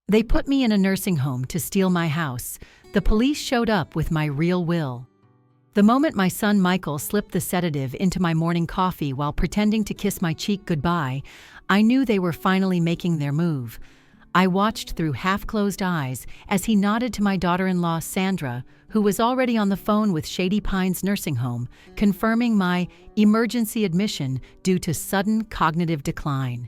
They put me in a nursing home to steal my house. The police showed up with my real will. The moment my son Michael slipped the sedative into my morning coffee while pretending to kiss my cheek goodbye, I knew they were finally making their move. I watched through half-closed eyes as he nodded to my daughter-in-law Sandra, who was already on the phone with Shady Pines Nursing Home, confirming my emergency admission due to sudden cognitive decline.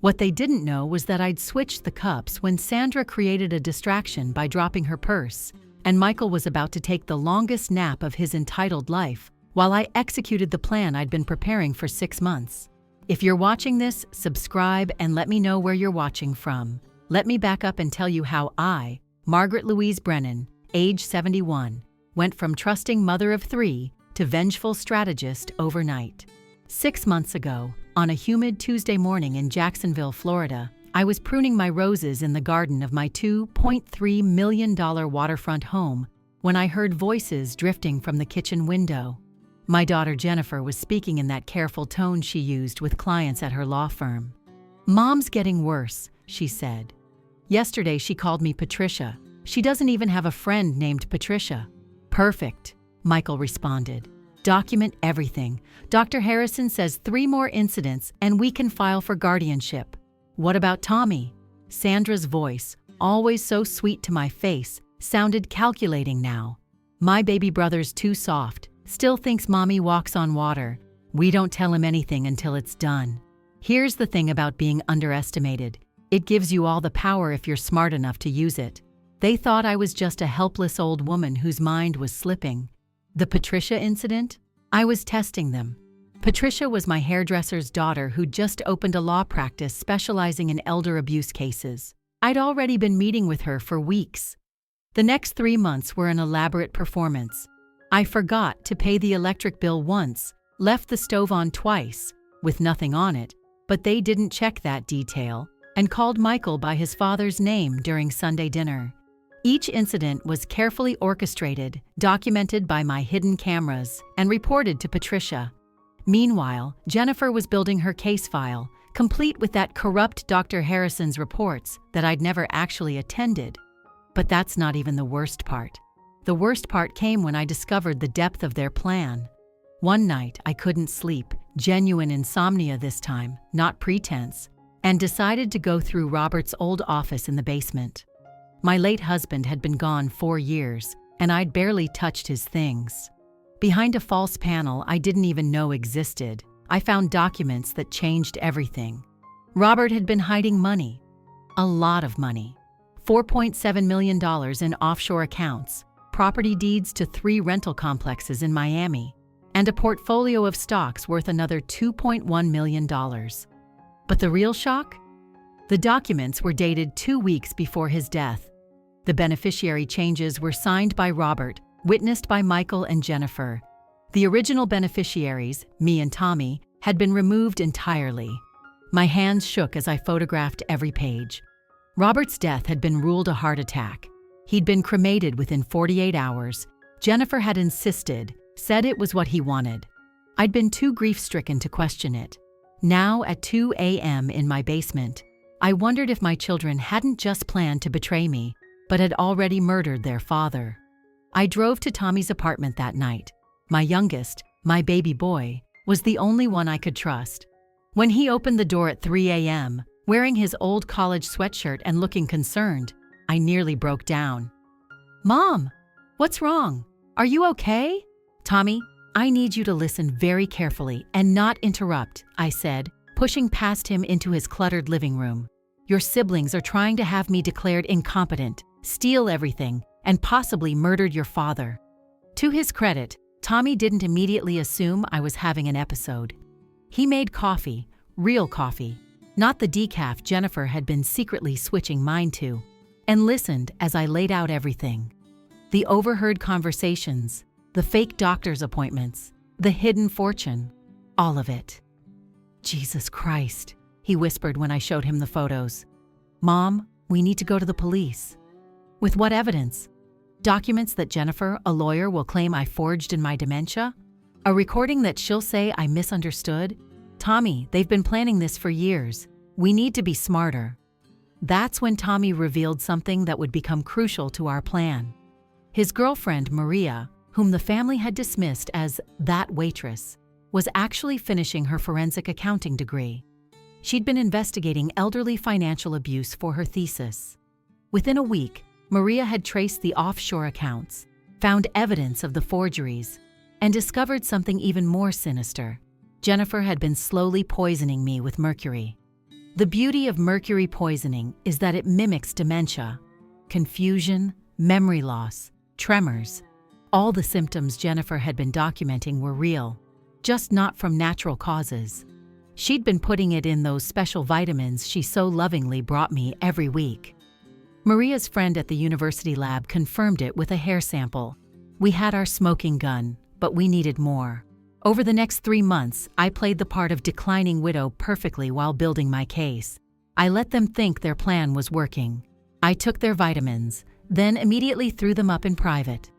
What they didn't know was that I'd switched the cups when Sandra created a distraction by dropping her purse, and Michael was about to take the longest nap of his entitled life while I executed the plan I'd been preparing for 6 months. If you're watching this, subscribe and let me know where you're watching from. Let me back up and tell you how I, Margaret Louise Brennan, age 71, went from trusting mother of 3 to vengeful strategist overnight. 6 months ago, on a humid Tuesday morning in Jacksonville, Florida, I was pruning my roses in the garden of my $2.3 million waterfront home when I heard voices drifting from the kitchen window. My daughter Jennifer was speaking in that careful tone she used with clients at her law firm. "Mom's getting worse," she said. "Yesterday she called me Patricia. She doesn't even have a friend named Patricia." "Perfect," Michael responded. "Document everything. Dr. Harrison says 3 more incidents and we can file for guardianship." "What about Tommy?" Sandra's voice, always so sweet to my face, sounded calculating now. "My baby brother's too soft, still thinks mommy walks on water. We don't tell him anything until it's done." Here's the thing about being underestimated. It gives you all the power if you're smart enough to use it. They thought I was just a helpless old woman whose mind was slipping. The Patricia incident? I was testing them. Patricia was my hairdresser's daughter who'd just opened a law practice specializing in elder abuse cases. I'd already been meeting with her for weeks. The next 3 months were an elaborate performance. I forgot to pay the electric bill once, left the stove on twice, with nothing on it, but they didn't check that detail, and called Michael by his father's name during Sunday dinner. Each incident was carefully orchestrated, documented by my hidden cameras, and reported to Patricia. Meanwhile, Jennifer was building her case file, complete with that corrupt Dr. Harrison's reports that I'd never actually attended. But that's not even the worst part. The worst part came when I discovered the depth of their plan. One night, I couldn't sleep, genuine insomnia this time, not pretense, and decided to go through Robert's old office in the basement. My late husband had been gone 4 years, and I'd barely touched his things. Behind a false panel I didn't even know existed, I found documents that changed everything. Robert had been hiding money. A lot of money. $4.7 million in offshore accounts, property deeds to 3 rental complexes in Miami, and a portfolio of stocks worth another $2.1 million. But the real shock? The documents were dated 2 weeks before his death. The beneficiary changes were signed by Robert, witnessed by Michael and Jennifer. The original beneficiaries, me and Tommy, had been removed entirely. My hands shook as I photographed every page. Robert's death had been ruled a heart attack. He'd been cremated within 48 hours. Jennifer had insisted, said it was what he wanted. I'd been too grief-stricken to question it. Now, at 2 a.m. in my basement, I wondered if my children hadn't just planned to betray me, but had already murdered their father. I drove to Tommy's apartment that night. My youngest, my baby boy, was the only one I could trust. When he opened the door at 3 a.m., wearing his old college sweatshirt and looking concerned, I nearly broke down. "Mom, what's wrong? Are you okay?" "Tommy, I need you to listen very carefully and not interrupt," I said, pushing past him into his cluttered living room. "Your siblings are trying to have me declared incompetent, steal everything, and possibly murdered your father." To his credit, Tommy didn't immediately assume I was having an episode. He made coffee, real coffee, not the decaf Jennifer had been secretly switching mine to, and listened as I laid out everything. The overheard conversations, the fake doctor's appointments, the hidden fortune, all of it. "Jesus Christ," he whispered when I showed him the photos. "Mom, we need to go to the police." "With what evidence? Documents that Jennifer, a lawyer, will claim I forged in my dementia? A recording that she'll say I misunderstood? Tommy, they've been planning this for years. We need to be smarter." That's when Tommy revealed something that would become crucial to our plan. His girlfriend, Maria, whom the family had dismissed as that waitress, was actually finishing her forensic accounting degree. She'd been investigating elderly financial abuse for her thesis. Within a week, Maria had traced the offshore accounts, found evidence of the forgeries, and discovered something even more sinister. Jennifer had been slowly poisoning me with mercury. The beauty of mercury poisoning is that it mimics dementia, confusion, memory loss, tremors. All the symptoms Jennifer had been documenting were real, just not from natural causes. She'd been putting it in those special vitamins she so lovingly brought me every week. Maria's friend at the university lab confirmed it with a hair sample. We had our smoking gun, but we needed more. Over the next 3 months, I played the part of declining widow perfectly while building my case. I let them think their plan was working. I took their vitamins, then immediately threw them up in private.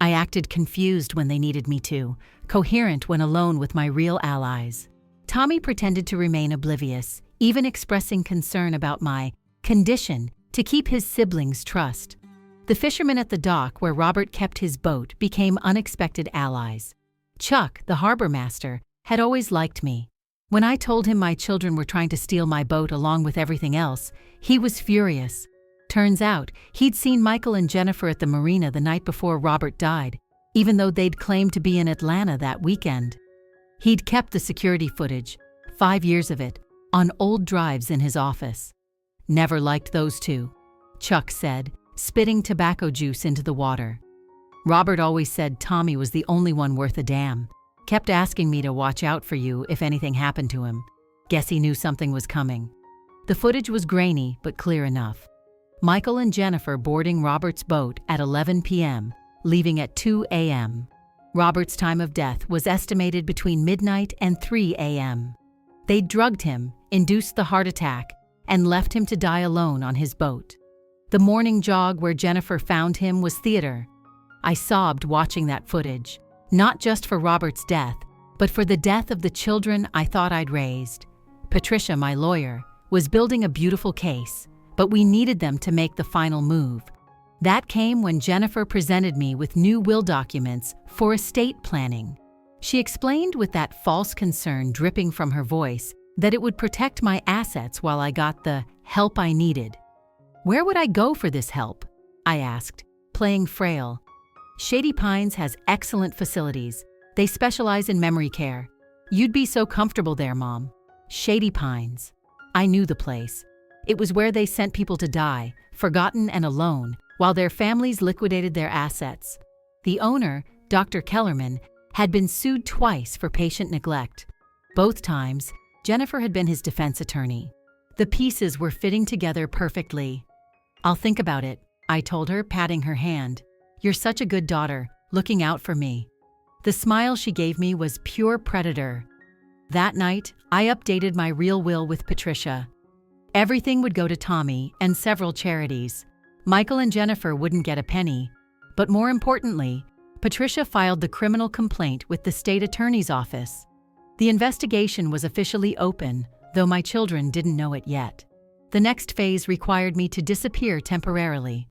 I acted confused when they needed me to, coherent when alone with my real allies. Tommy pretended to remain oblivious, even expressing concern about my condition to keep his siblings' trust. The fishermen at the dock where Robert kept his boat became unexpected allies. Chuck, the harbor master, had always liked me. When I told him my children were trying to steal my boat along with everything else, he was furious. Turns out, he'd seen Michael and Jennifer at the marina the night before Robert died, even though they'd claimed to be in Atlanta that weekend. He'd kept the security footage, 5 years of it, on old drives in his office. Never liked those two, Chuck said, spitting tobacco juice into the water. Robert always said Tommy was the only one worth a damn. Kept asking me to watch out for you if anything happened to him. Guess he knew something was coming. The footage was grainy, but clear enough. Michael and Jennifer boarding Robert's boat at 11 p.m., leaving at 2 a.m. Robert's time of death was estimated between midnight and 3 a.m. They drugged him, induced the heart attack, and left him to die alone on his boat. The morning jog where Jennifer found him was theater. I sobbed watching that footage, not just for Robert's death, but for the death of the children I thought I'd raised. Patricia, my lawyer, was building a beautiful case, but we needed them to make the final move. That came when Jennifer presented me with new will documents for estate planning. She explained with that false concern dripping from her voice that it would protect my assets while I got the help I needed. Where would I go for this help? I asked, playing frail. Shady Pines has excellent facilities. They specialize in memory care. You'd be so comfortable there, Mom. Shady Pines. I knew the place. It was where they sent people to die, forgotten and alone, while their families liquidated their assets. The owner, Dr. Kellerman, had been sued twice for patient neglect. Both times, Jennifer had been his defense attorney. The pieces were fitting together perfectly. I'll think about it, I told her, patting her hand. You're such a good daughter, looking out for me. The smile she gave me was pure predator. That night, I updated my real will with Patricia. Everything would go to Tommy and several charities. Michael and Jennifer wouldn't get a penny. But more importantly, Patricia filed the criminal complaint with the state attorney's office. The investigation was officially open, though my children didn't know it yet. The next phase required me to disappear temporarily.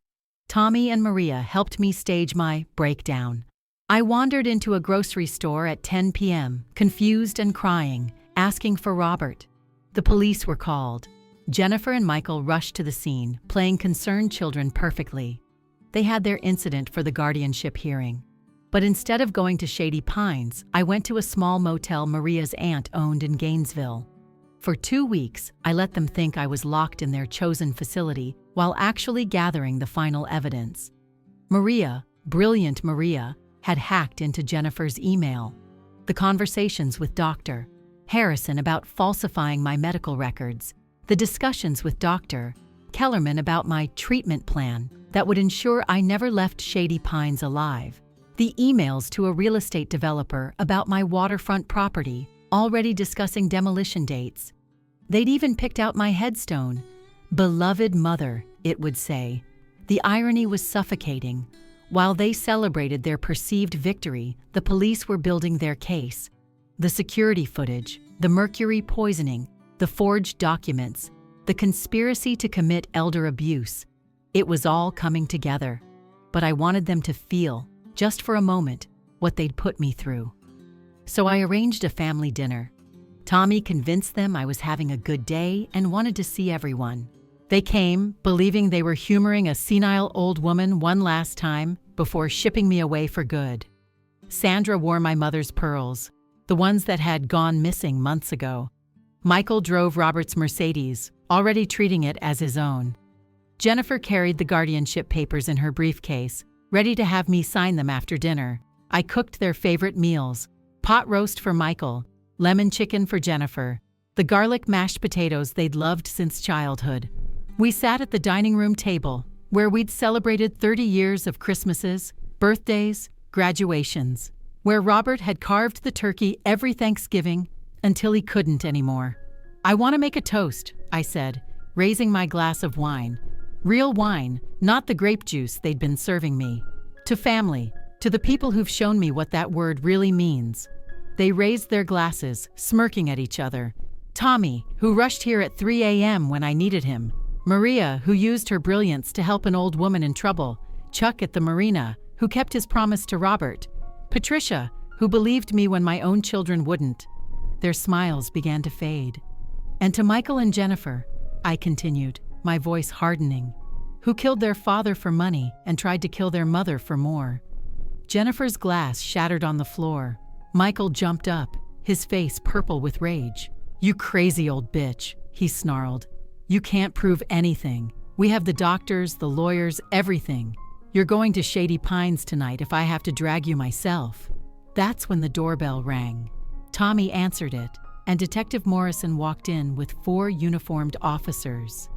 Tommy and Maria helped me stage my breakdown. I wandered into a grocery store at 10 p.m., confused and crying, asking for Robert. The police were called. Jennifer and Michael rushed to the scene, playing concerned children perfectly. They had their incident for the guardianship hearing. But instead of going to Shady Pines, I went to a small motel Maria's aunt owned in Gainesville. For 2 weeks, I let them think I was locked in their chosen facility while actually gathering the final evidence. Maria, brilliant Maria, had hacked into Jennifer's email. The conversations with Dr. Harrison about falsifying my medical records, the discussions with Dr. Kellerman about my treatment plan that would ensure I never left Shady Pines alive, the emails to a real estate developer about my waterfront property, already discussing demolition dates. They'd even picked out my headstone. Beloved mother, it would say. The irony was suffocating. While they celebrated their perceived victory, the police were building their case. The security footage, the mercury poisoning, the forged documents. The conspiracy to commit elder abuse. It was all coming together. But I wanted them to feel, just for a moment, what they'd put me through. So I arranged a family dinner. Tommy convinced them I was having a good day and wanted to see everyone. They came, believing they were humoring a senile old woman one last time before shipping me away for good. Sandra wore my mother's pearls, the ones that had gone missing months ago. Michael drove Robert's Mercedes, already treating it as his own. Jennifer carried the guardianship papers in her briefcase, ready to have me sign them after dinner. I cooked their favorite meals: pot roast for Michael, lemon chicken for Jennifer, the garlic mashed potatoes they'd loved since childhood. We sat at the dining room table, where we'd celebrated 30 years of Christmases, birthdays, graduations, where Robert had carved the turkey every Thanksgiving until he couldn't anymore. "I want to make a toast," I said, raising my glass of wine. Real wine, not the grape juice they'd been serving me. To family, to the people who've shown me what that word really means. They raised their glasses, smirking at each other. Tommy, who rushed here at 3 a.m. when I needed him. Maria, who used her brilliance to help an old woman in trouble. Chuck at the marina, who kept his promise to Robert. Patricia, who believed me when my own children wouldn't. Their smiles began to fade. And to Michael and Jennifer, I continued, my voice hardening, who killed their father for money and tried to kill their mother for more. Jennifer's glass shattered on the floor. Michael jumped up, his face purple with rage. "You crazy old bitch," he snarled. "You can't prove anything. We have the doctors, the lawyers, everything. You're going to Shady Pines tonight if I have to drag you myself." That's when the doorbell rang. Tommy answered it, and Detective Morrison walked in with 4 uniformed officers.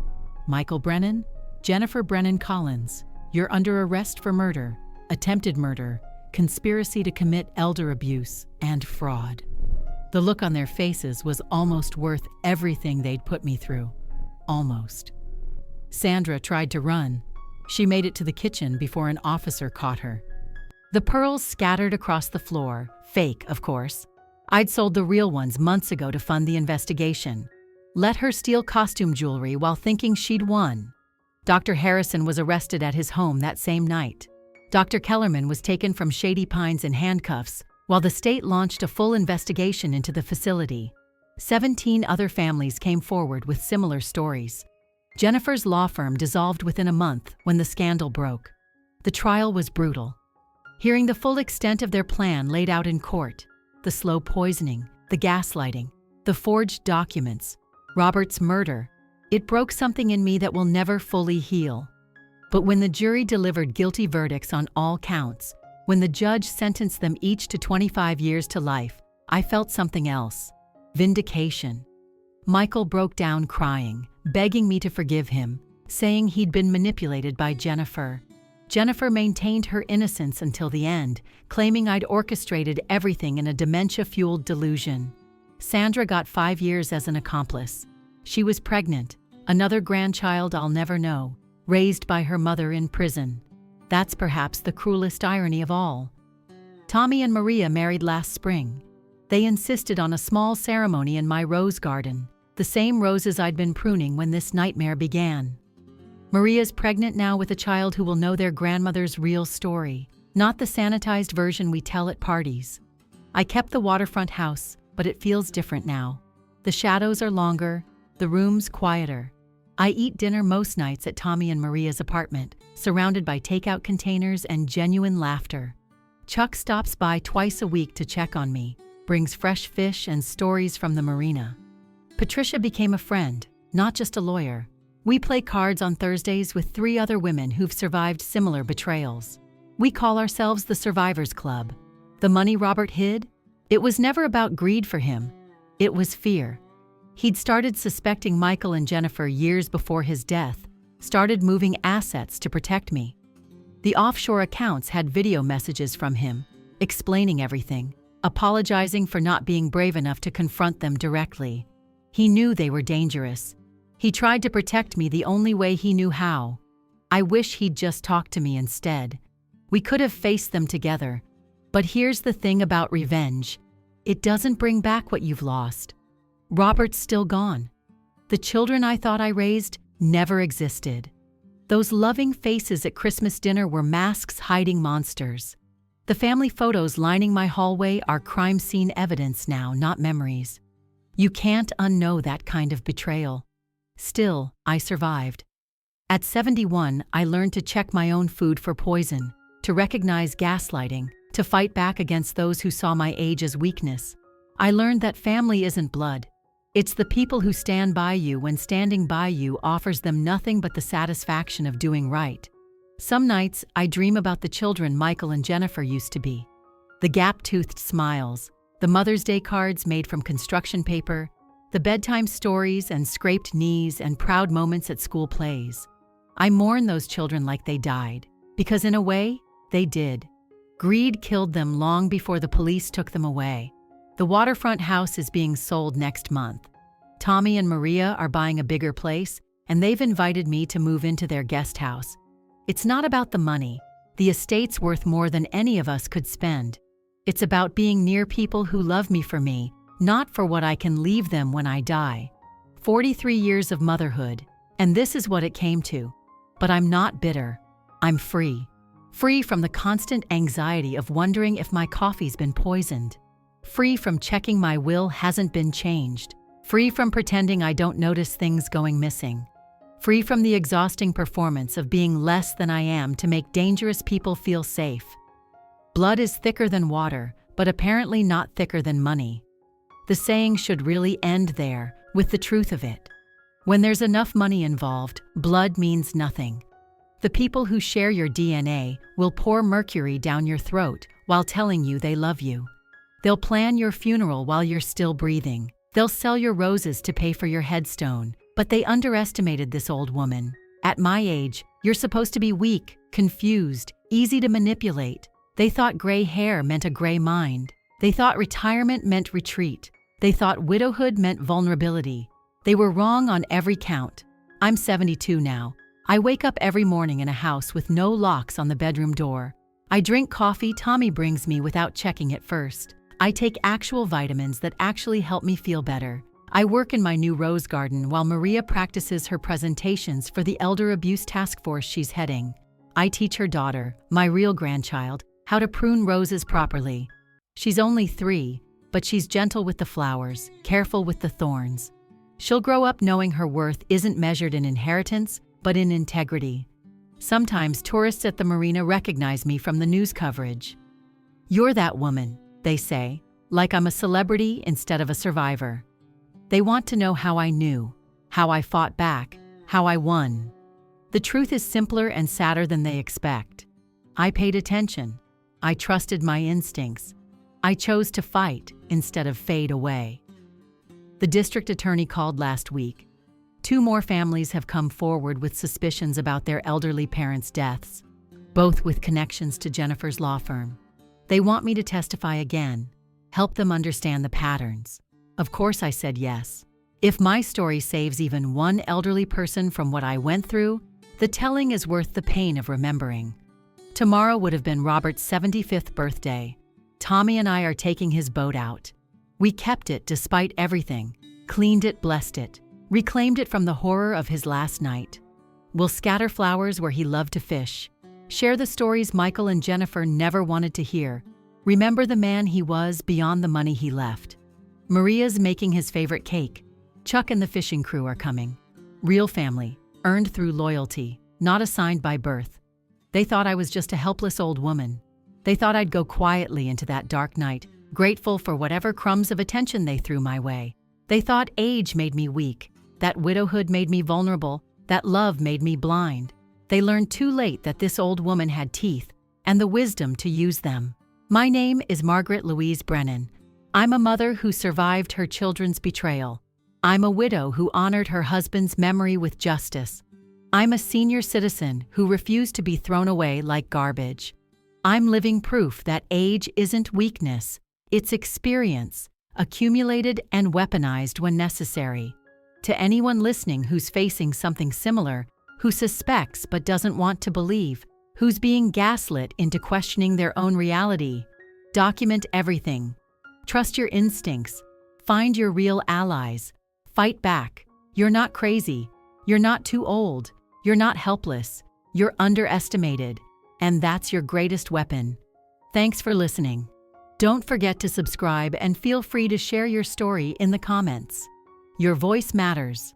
"Michael Brennan, Jennifer Brennan Collins, you're under arrest for murder, attempted murder, conspiracy to commit elder abuse, and fraud." The look on their faces was almost worth everything they'd put me through. Almost. Sandra tried to run. She made it to the kitchen before an officer caught her. The pearls scattered across the floor, fake, of course. I'd sold the real ones months ago to fund the investigation. Let her steal costume jewelry while thinking she'd won. Dr. Harrison was arrested at his home that same night. Dr. Kellerman was taken from Shady Pines in handcuffs, while the state launched a full investigation into the facility. 17 other families came forward with similar stories. Jennifer's law firm dissolved within a month when the scandal broke. The trial was brutal. Hearing the full extent of their plan laid out in court, the slow poisoning, the gaslighting, the forged documents, Robert's murder, it broke something in me that will never fully heal. But when the jury delivered guilty verdicts on all counts, when the judge sentenced them each to 25 years to life, I felt something else. Vindication. Michael broke down crying, begging me to forgive him, saying he'd been manipulated by Jennifer. Jennifer maintained her innocence until the end, claiming I'd orchestrated everything in a dementia-fueled delusion. Sandra got 5 years as an accomplice. She was pregnant, another grandchild I'll never know, raised by her mother in prison. That's perhaps the cruelest irony of all. Tommy and Maria married last spring. They insisted on a small ceremony in my rose garden, the same roses I'd been pruning when this nightmare began. Maria's pregnant now with a child who will know their grandmother's real story, not the sanitized version we tell at parties. I kept the waterfront house, but it feels different now. The shadows are longer, the rooms quieter. I eat dinner most nights at Tommy and Maria's apartment, surrounded by takeout containers and genuine laughter. Chuck stops by twice a week to check on me, brings fresh fish and stories from the marina. Patricia became a friend, not just a lawyer. We play cards on Thursdays with 3 other women who've survived similar betrayals. We call ourselves the Survivors Club. The money Robert hid? It was never about greed for him. It was fear. He'd started suspecting Michael and Jennifer years before his death, started moving assets to protect me. The offshore accounts had video messages from him, explaining everything, apologizing for not being brave enough to confront them directly. He knew they were dangerous. He tried to protect me the only way he knew how. I wish he'd just talked to me instead. We could have faced them together. But here's the thing about revenge. It doesn't bring back what you've lost. Robert's still gone. The children I thought I raised never existed. Those loving faces at Christmas dinner were masks hiding monsters. The family photos lining my hallway are crime scene evidence now, not memories. You can't unknow that kind of betrayal. Still, I survived. At 71, I learned to check my own food for poison, to recognize gaslighting, to fight back against those who saw my age as weakness. I learned that family isn't blood. It's the people who stand by you when standing by you offers them nothing but the satisfaction of doing right. Some nights, I dream about the children Michael and Jennifer used to be. The gap-toothed smiles, the Mother's Day cards made from construction paper, the bedtime stories and scraped knees and proud moments at school plays. I mourn those children like they died, because in a way, they did. Greed killed them long before the police took them away. The waterfront house is being sold next month. Tommy and Maria are buying a bigger place, and they've invited me to move into their guest house. It's not about the money. The estate's worth more than any of us could spend. It's about being near people who love me for me, not for what I can leave them when I die. 43 years of motherhood, and this is what it came to. But I'm not bitter. I'm free. Free from the constant anxiety of wondering if my coffee's been poisoned. Free from checking my will hasn't been changed. Free from pretending I don't notice things going missing. Free from the exhausting performance of being less than I am to make dangerous people feel safe. Blood is thicker than water, but apparently not thicker than money. The saying should really end there, with the truth of it. When there's enough money involved, blood means nothing. The people who share your DNA will pour mercury down your throat while telling you they love you. They'll plan your funeral while you're still breathing. They'll sell your roses to pay for your headstone, but they underestimated this old woman. At my age, you're supposed to be weak, confused, easy to manipulate. They thought gray hair meant a gray mind. They thought retirement meant retreat. They thought widowhood meant vulnerability. They were wrong on every count. I'm 72 now. I wake up every morning in a house with no locks on the bedroom door. I drink coffee Tommy brings me without checking it first. I take actual vitamins that actually help me feel better. I work in my new rose garden while Maria practices her presentations for the elder abuse task force she's heading. I teach her daughter, my real grandchild, how to prune roses properly. She's only 3, but she's gentle with the flowers, careful with the thorns. She'll grow up knowing her worth isn't measured in inheritance, but in integrity. Sometimes tourists at the marina recognize me from the news coverage. "You're that woman," they say, like I'm a celebrity instead of a survivor. They want to know how I knew, how I fought back, how I won. The truth is simpler and sadder than they expect. I paid attention. I trusted my instincts. I chose to fight instead of fade away. The district attorney called last week. 2 more families have come forward with suspicions about their elderly parents' deaths, both with connections to Jennifer's law firm. They want me to testify again, help them understand the patterns. Of course I said yes. If my story saves even one elderly person from what I went through, the telling is worth the pain of remembering. Tomorrow would have been Robert's 75th birthday. Tommy and I are taking his boat out. We kept it despite everything, cleaned it, blessed it, reclaimed it from the horror of his last night. We'll scatter flowers where he loved to fish, share the stories Michael and Jennifer never wanted to hear, remember the man he was beyond the money he left. Maria's making his favorite cake. Chuck and the fishing crew are coming. Real family, earned through loyalty, not assigned by birth. They thought I was just a helpless old woman. They thought I'd go quietly into that dark night, grateful for whatever crumbs of attention they threw my way. They thought age made me weak, that widowhood made me vulnerable, that love made me blind. They learned too late that this old woman had teeth and the wisdom to use them. My name is Margaret Louise Brennan. I'm a mother who survived her children's betrayal. I'm a widow who honored her husband's memory with justice. I'm a senior citizen who refused to be thrown away like garbage. I'm living proof that age isn't weakness, it's experience, accumulated and weaponized when necessary. To anyone listening who's facing something similar, who suspects but doesn't want to believe, who's being gaslit into questioning their own reality, document everything. Trust your instincts. Find your real allies. Fight back. You're not crazy. You're not too old. You're not helpless. You're underestimated. And that's your greatest weapon. Thanks for listening. Don't forget to subscribe and feel free to share your story in the comments. Your voice matters.